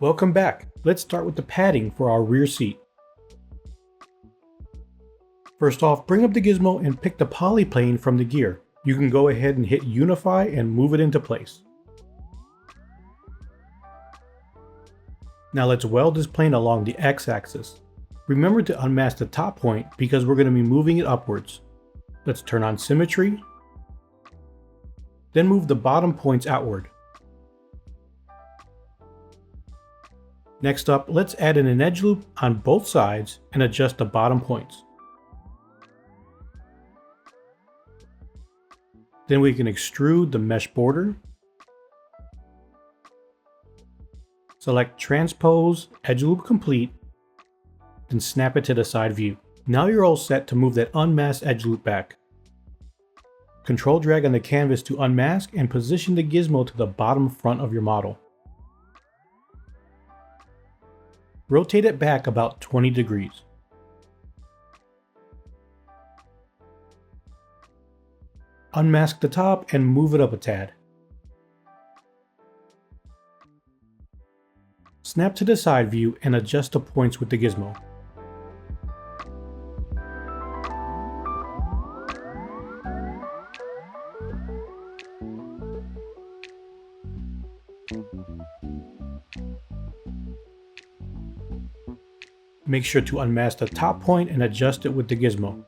Welcome back. Let's start with the padding for our rear seat. First off, bring up the gizmo and pick the polyplane from the gear. You can go ahead and hit Unify and move it into place. Now let's weld this plane along the x-axis. Remember to unmask the top point because we're going to be moving it upwards. Let's turn on symmetry, then move the bottom points outward. Next up, let's add in an edge loop on both sides and adjust the bottom points. Then we can extrude the mesh border. Select Transpose, Edge Loop Complete, then snap it to the side view. Now you're all set to move that unmasked edge loop back. Control drag on the canvas to unmask and position the gizmo to the bottom front of your model. Rotate it back about 20 degrees. Unmask the top and move it up a tad. Snap to the side view and adjust the points with the gizmo. Make sure to unmask the top point and adjust it with the gizmo.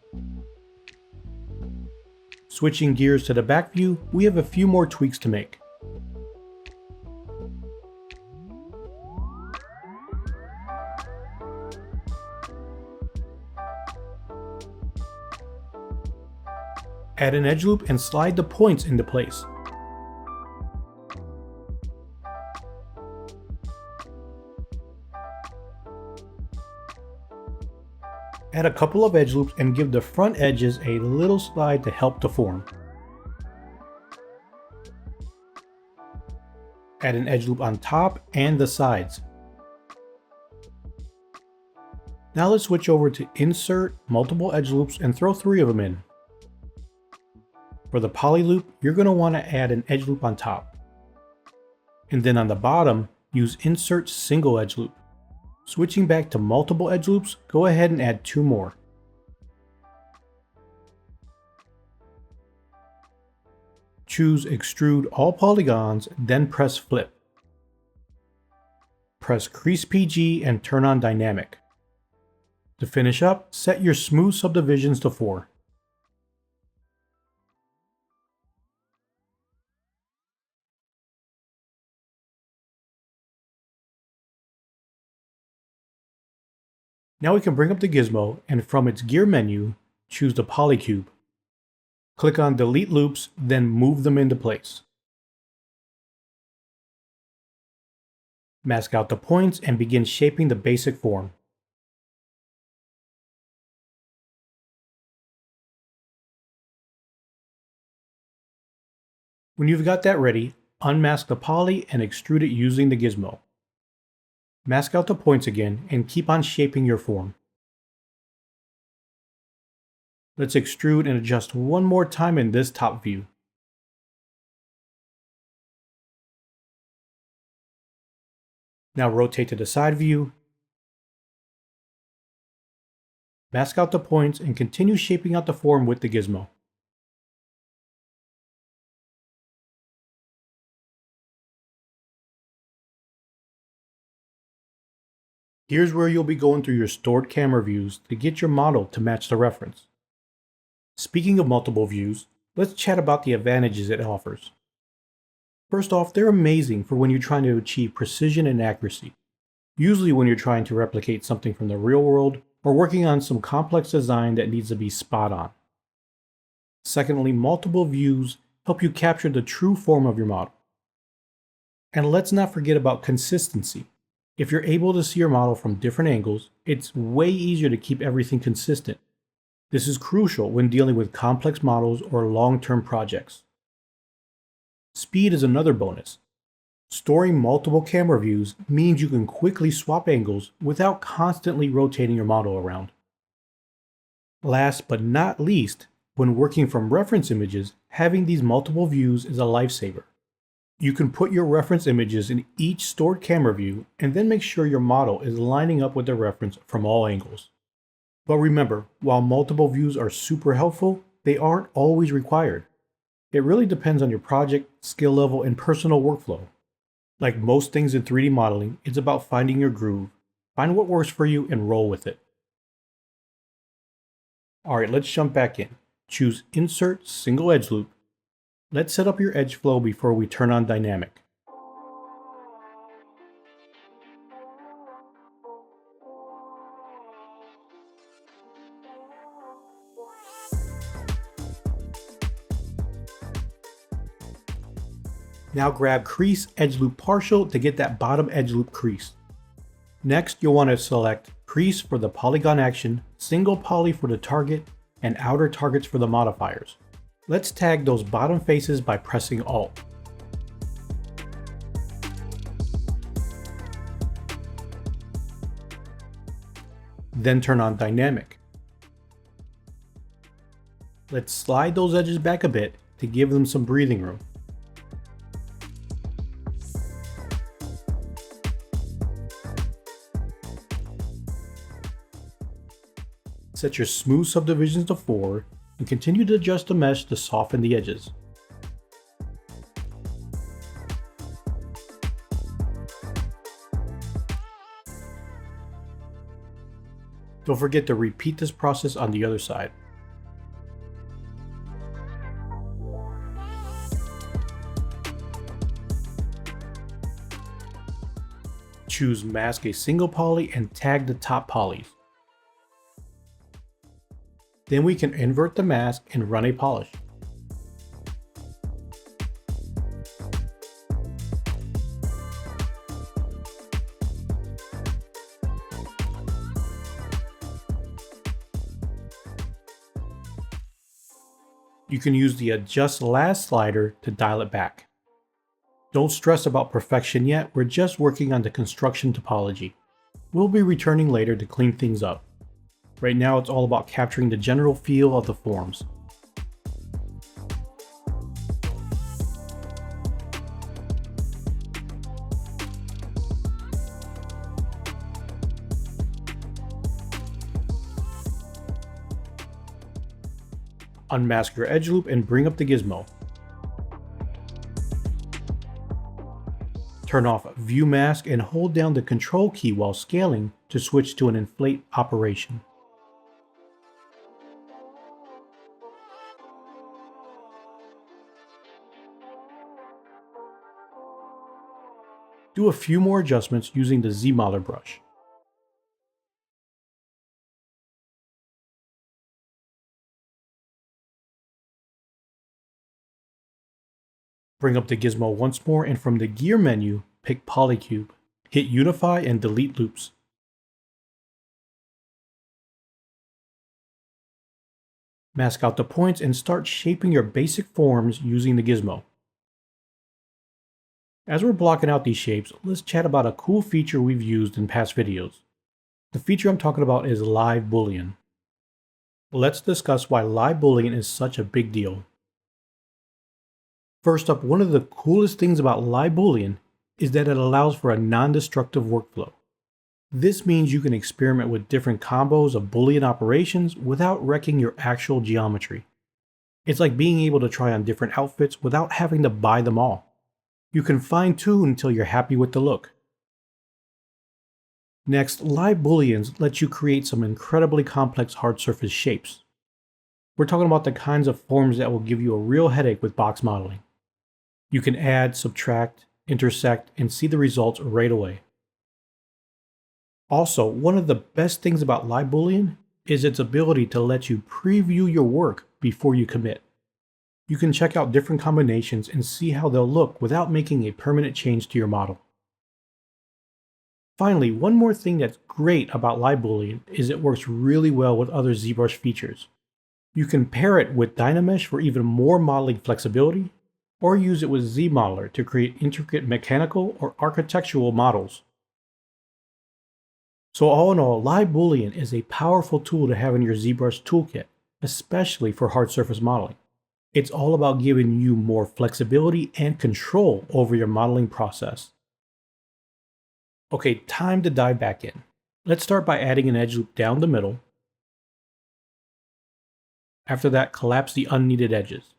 Switching gears to the back view, we have a few more tweaks to make. Add an edge loop and slide the points into place. Add a couple of edge loops and give the front edges a little slide to help the form. Add an edge loop on top and the sides. Now let's switch over to Insert, Multiple Edge Loops and throw 3 of them in. For the poly loop, you're going to want to add an edge loop on top. And then on the bottom, use Insert Single Edge Loop. Switching back to multiple edge loops, go ahead and add 2 more. Choose Extrude All Polygons, then press Flip. Press Crease PG and turn on Dynamic. To finish up, set your Smooth Subdivisions to 4. Now we can bring up the gizmo and from its gear menu, choose the polycube. Click on Delete Loops, then move them into place. Mask out the points and begin shaping the basic form. When you've got that ready, unmask the poly and extrude it using the gizmo. Mask out the points again and keep on shaping your form. Let's extrude and adjust one more time in this top view. Now rotate to the side view. Mask out the points and continue shaping out the form with the gizmo. Here's where you'll be going through your stored camera views to get your model to match the reference. Speaking of multiple views, let's chat about the advantages it offers. First off, they're amazing for when you're trying to achieve precision and accuracy. Usually when you're trying to replicate something from the real world or working on some complex design that needs to be spot on. Secondly, multiple views help you capture the true form of your model. And let's not forget about consistency. If you're able to see your model from different angles, it's way easier to keep everything consistent. This is crucial when dealing with complex models or long-term projects. Speed is another bonus. Storing multiple camera views means you can quickly swap angles without constantly rotating your model around. Last but not least, when working from reference images, having these multiple views is a lifesaver. You can put your reference images in each stored camera view and then make sure your model is lining up with the reference from all angles. But remember, while multiple views are super helpful, they aren't always required. It really depends on your project, skill level, and personal workflow. Like most things in 3D modeling, it's about finding your groove, find what works for you, and roll with it. Alright, let's jump back in. Choose Insert Single Edge Loop. Let's set up your edge flow before we turn on Dynamic. Now grab Crease Edge Loop Partial to get that bottom edge loop creased. Next, you'll want to select Crease for the polygon action, Single Poly for the target, and Outer Targets for the modifiers. Let's tag those bottom faces by pressing Alt. Then turn on Dynamic. Let's slide those edges back a bit to give them some breathing room. Set your smooth subdivisions to 4 and continue to adjust the mesh to soften the edges. Don't forget to repeat this process on the other side. Choose Mask a Single Poly and tag the top polys. Then we can invert the mask and run a polish. You can use the Adjust Last slider to dial it back. Don't stress about perfection yet, we're just working on the construction topology. We'll be returning later to clean things up. Right now it's all about capturing the general feel of the forms. Unmask your edge loop and bring up the gizmo. Turn off View Mask and hold down the Control key while scaling to switch to an inflate operation. Do a few more adjustments using the ZBrush. Bring up the gizmo once more and from the gear menu, pick Polycube. Hit Unify and delete loops. Mask out the points and start shaping your basic forms using the gizmo. As we're blocking out these shapes, let's chat about a cool feature we've used in past videos. The feature I'm talking about is Live Boolean. Let's discuss why Live Boolean is such a big deal. First up, one of the coolest things about Live Boolean is that it allows for a non-destructive workflow. This means you can experiment with different combos of Boolean operations without wrecking your actual geometry. It's like being able to try on different outfits without having to buy them all. You can fine-tune until you're happy with the look. Next, Live Booleans let you create some incredibly complex hard surface shapes. We're talking about the kinds of forms that will give you a real headache with box modeling. You can add, subtract, intersect, and see the results right away. Also, one of the best things about Live Boolean is its ability to let you preview your work before you commit. You can check out different combinations and see how they'll look without making a permanent change to your model. Finally, one more thing that's great about Live Boolean is it works really well with other ZBrush features. You can pair it with Dynamesh for even more modeling flexibility, or use it with ZModeler to create intricate mechanical or architectural models. So all in all, Live Boolean is a powerful tool to have in your ZBrush toolkit, especially for hard surface modeling. It's all about giving you more flexibility and control over your modeling process. Okay, time to dive back in. Let's start by adding an edge loop down the middle. After that, collapse the unneeded edges.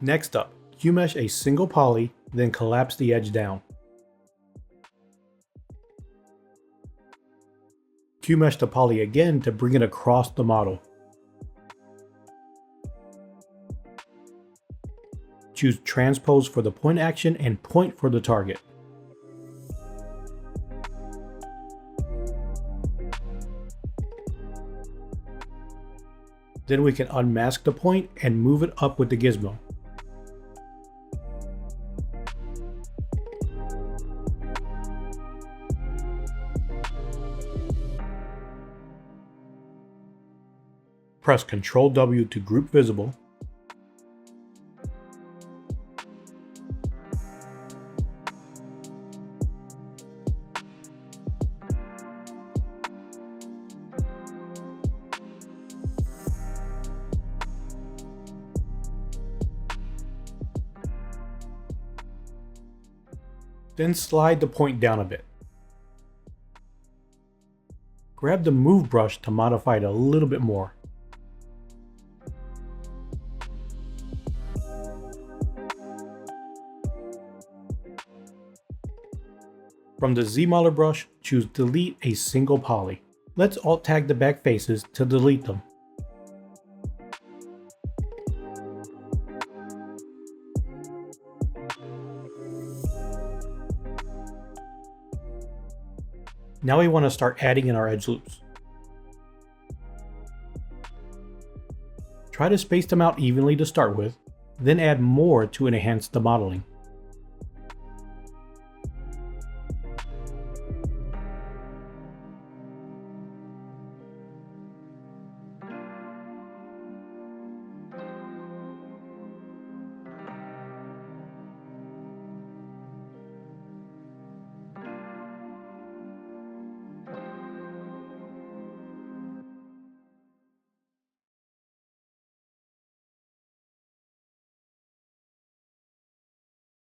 Next up, Q-mesh a single poly, then collapse the edge down. Q-mesh the poly again to bring it across the model. Choose transpose for the point action and point for the target. Then we can unmask the point and move it up with the gizmo. Press Ctrl W to group visible. Then slide the point down a bit. Grab the Move brush to modify it a little bit more. From the ZBrush, choose Delete a single poly. Let's alt tag the back faces to delete them. Now we want to start adding in our edge loops. Try to space them out evenly to start with, then add more to enhance the modeling.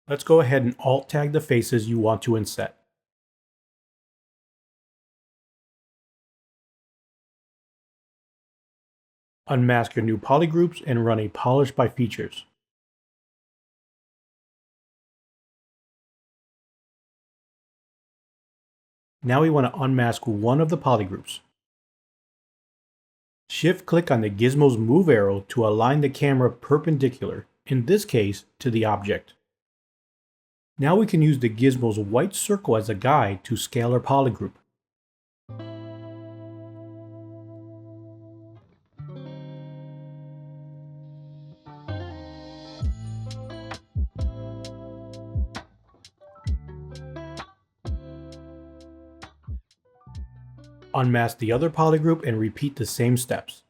Let's go ahead and alt tag the faces you want to inset. Unmask your new polygroups and run a polish by features. Now we want to unmask one of the polygroups. Shift-click on the gizmo's move arrow to align the camera perpendicular, in this case to the object. Now we can use the gizmo's white circle as a guide to scale our polygroup. Unmask the other polygroup and repeat the same steps.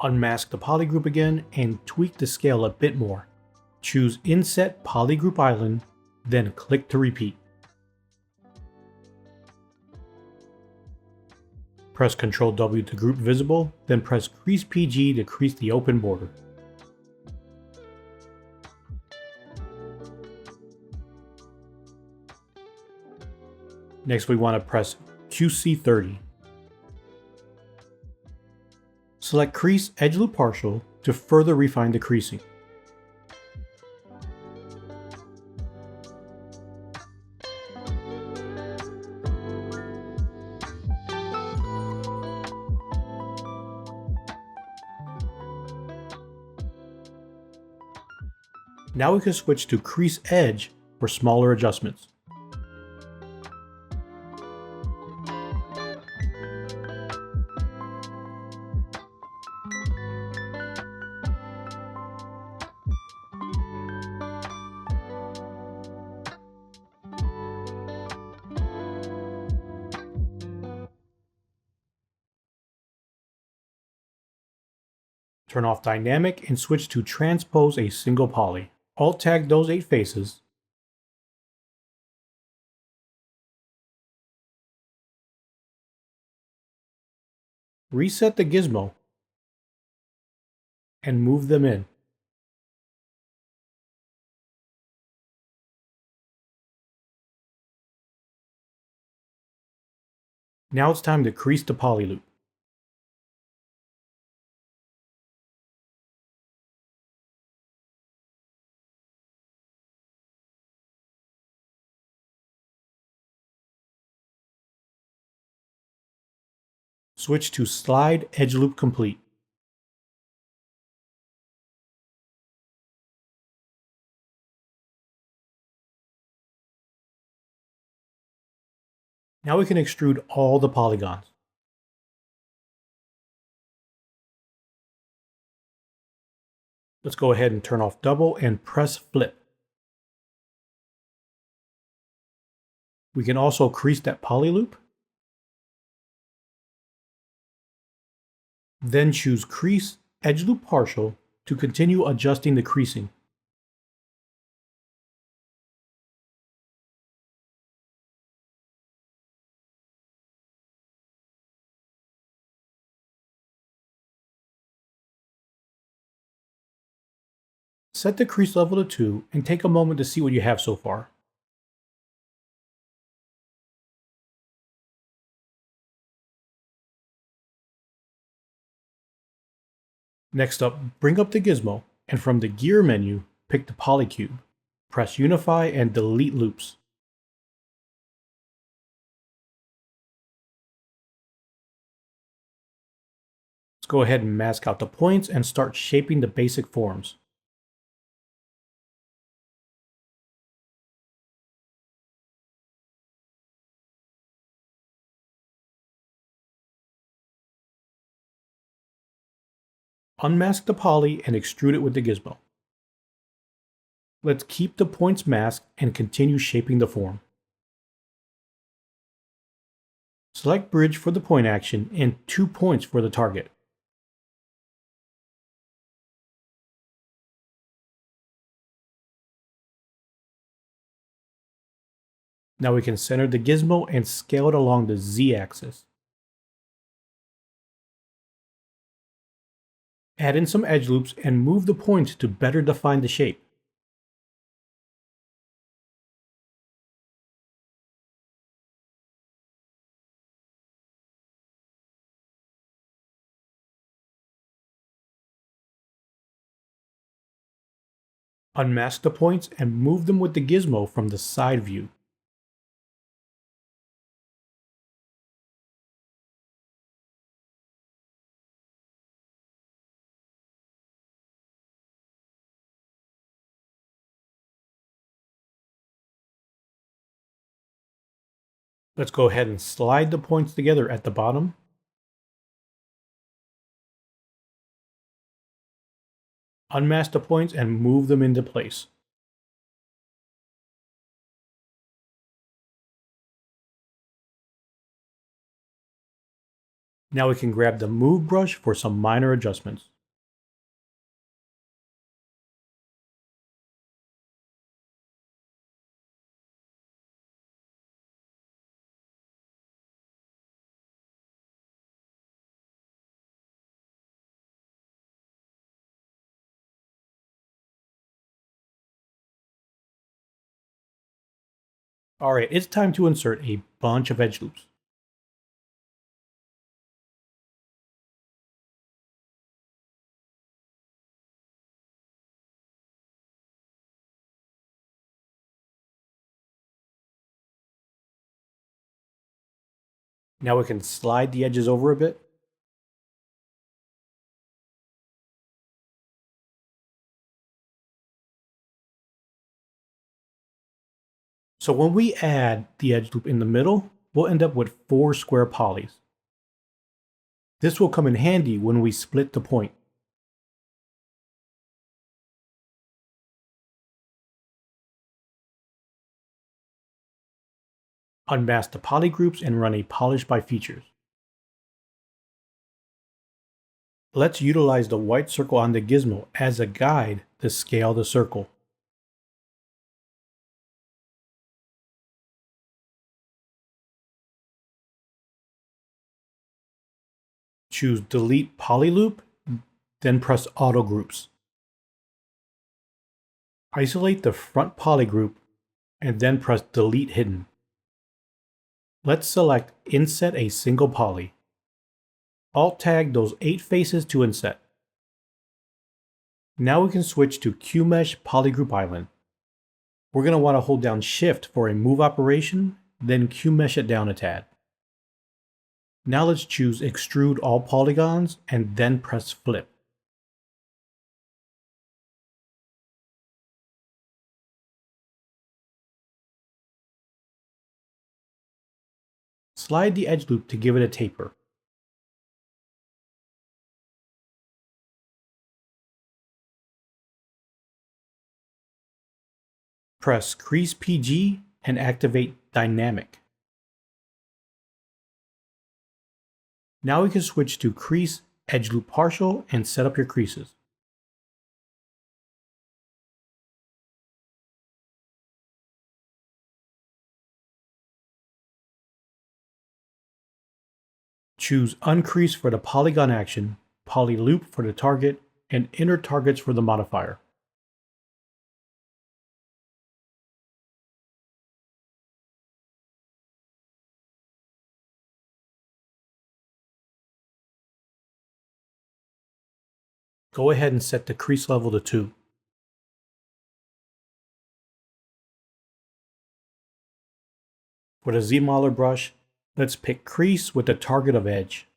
Unmask the polygroup again and tweak the scale a bit more. Choose Inset Polygroup Island, then click to repeat. Press Ctrl W to group visible, then press Crease PG to crease the open border. Next we want to press QC30. Select Crease Edge Loop Partial to further refine the creasing. Now we can switch to Crease Edge for smaller adjustments. Turn off Dynamic and switch to Transpose a single poly. Alt tag those 8 faces. Reset the gizmo and move them in. Now it's time to crease the poly loop. Switch to Slide Edge Loop Complete. Now we can extrude all the polygons. Let's go ahead and turn off double and press flip. We can also crease that poly loop. Then choose Crease Edge Loop Partial to continue adjusting the creasing. Set the crease level to 2 and take a moment to see what you have so far. Next up, bring up the gizmo, and from the Gear menu, pick the Polycube. Press Unify and delete loops. Let's go ahead and mask out the points and start shaping the basic forms. Unmask the poly and extrude it with the gizmo. Let's keep the points masked and continue shaping the form. Select Bridge for the point action and 2 points for the target. Now we can center the gizmo and scale it along the Z-axis. Add in some edge loops and move the points to better define the shape. Unmask the points and move them with the gizmo from the side view. Let's go ahead and slide the points together at the bottom. Unmask the points and move them into place. Now we can grab the Move brush for some minor adjustments. Alright, it's time to insert a bunch of edge loops. Now we can slide the edges over a bit. So when we add the edge loop in the middle, we'll end up with 4 square polys. This will come in handy when we split the point. Unmask the poly groups and run a polish by features. Let's utilize the white circle on the gizmo as a guide to scale the circle. Choose Delete Poly Loop, then press Auto Groups. Isolate the front poly group, and then press Delete Hidden. Let's select Inset a single poly. Alt tag those 8 faces to inset. Now we can switch to QMesh Polygroup Island. We're going to want to hold down Shift for a move operation, then QMesh it down a tad. Now let's choose Extrude All Polygons and then press Flip. Slide the edge loop to give it a taper. Press Crease PG and activate Dynamic. Now we can switch to Crease Edge Loop Partial and set up your creases. Choose Uncrease for the polygon action, Poly Loop for the target, and Inner Targets for the modifier. Go ahead and set the crease level to 2. For the ZBrush, let's pick crease with the target of edge.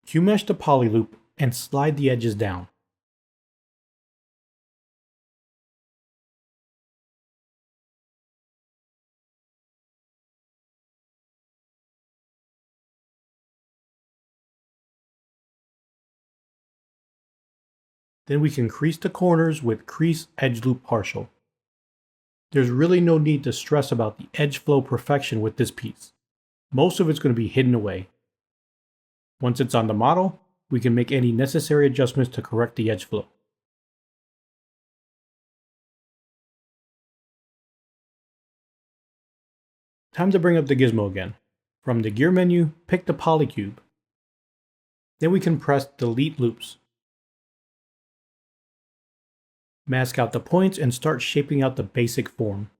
QMesh the poly loop and slide the edges down. Then we can crease the corners with Crease Edge Loop Partial. There's really no need to stress about the edge flow perfection with this piece. Most of it's going to be hidden away. Once it's on the model, we can make any necessary adjustments to correct the edge flow. Time to bring up the gizmo again. From the gear menu, pick the polycube. Then we can press Delete Loops. Mask out the points and start shaping out the basic form.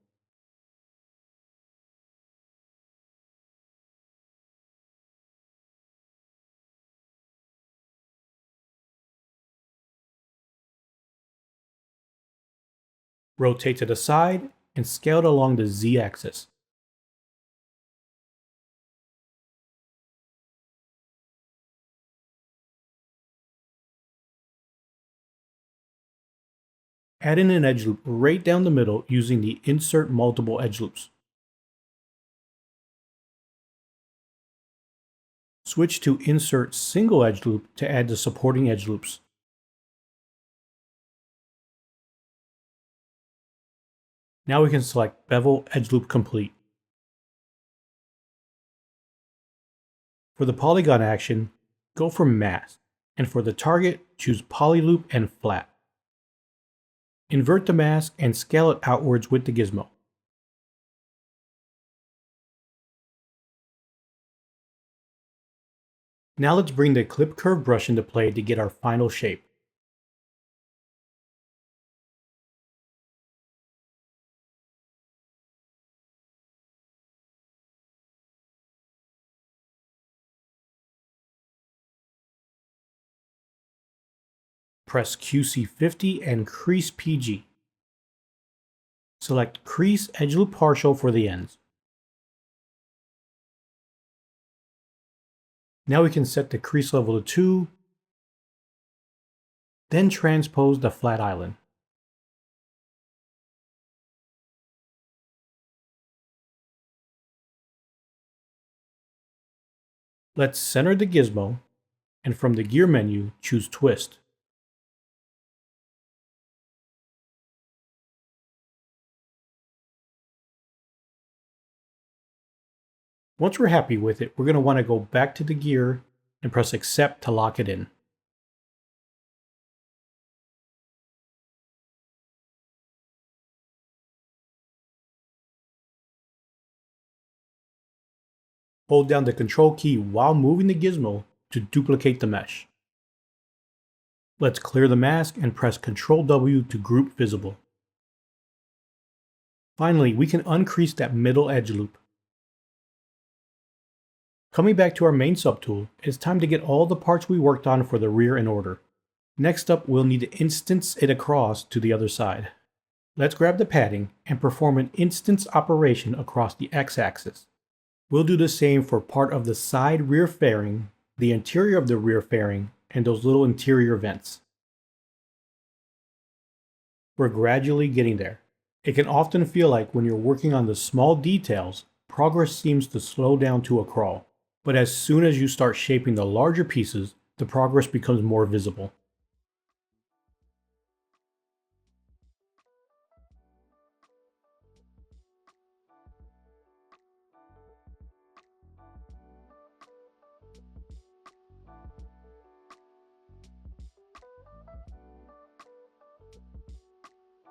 Rotate to the side and scale it along the Z-axis. Add in an edge loop right down the middle using the Insert Multiple Edge Loops. Switch to Insert Single Edge Loop to add the supporting edge loops. Now we can select Bevel Edge Loop Complete. For the polygon action, go for Mask, and for the target, choose Poly Loop and Flat. Invert the mask and scale it outwards with the gizmo. Now let's bring the Clip Curve brush into play to get our final shape. Press QC50 and Crease PG. Select Crease Edge Loop Partial for the ends. Now we can set the crease level to 2, then transpose the flat island. Let's center the gizmo, and from the gear menu, choose Twist. Once we're happy with it, we're going to want to go back to the gear and press Accept to lock it in. Hold down the Control key while moving the gizmo to duplicate the mesh. Let's clear the mask and press Ctrl W to group visible. Finally, we can uncrease that middle edge loop. Coming back to our main subtool, it's time to get all the parts we worked on for the rear in order. Next up, we'll need to instance it across to the other side. Let's grab the padding and perform an instance operation across the x-axis. We'll do the same for part of the side rear fairing, the interior of the rear fairing, and those little interior vents. We're gradually getting there. It can often feel like when you're working on the small details, progress seems to slow down to a crawl. But as soon as you start shaping the larger pieces, the progress becomes more visible.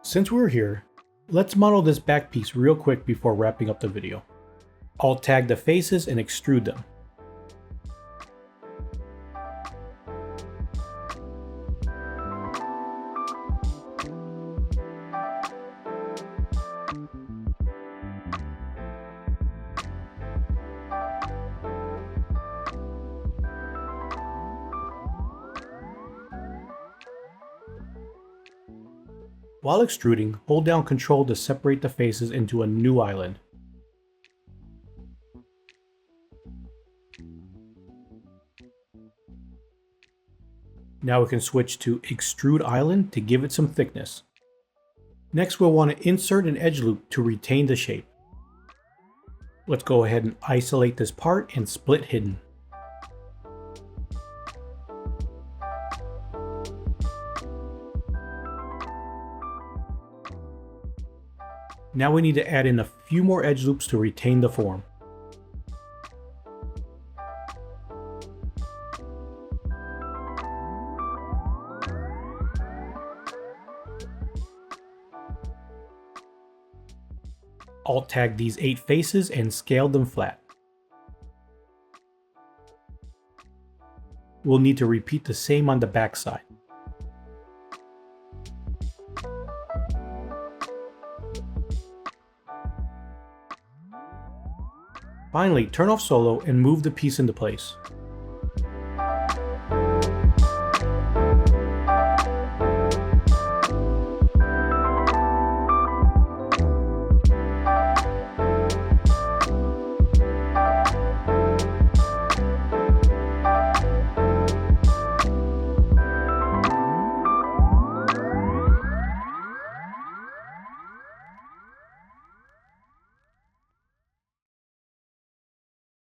Since we're here, let's model this back piece real quick before wrapping up the video. Alt tag the faces and extrude them. While extruding, hold down Ctrl to separate the faces into a new island. Now we can switch to Extrude Island to give it some thickness. Next we'll want to insert an edge loop to retain the shape. Let's go ahead and isolate this part and split hidden. Now we need to add in a few more edge loops to retain the form. Alt tag these 8 faces and scale them flat. We'll need to repeat the same on the back side. Finally, turn off solo and move the piece into place.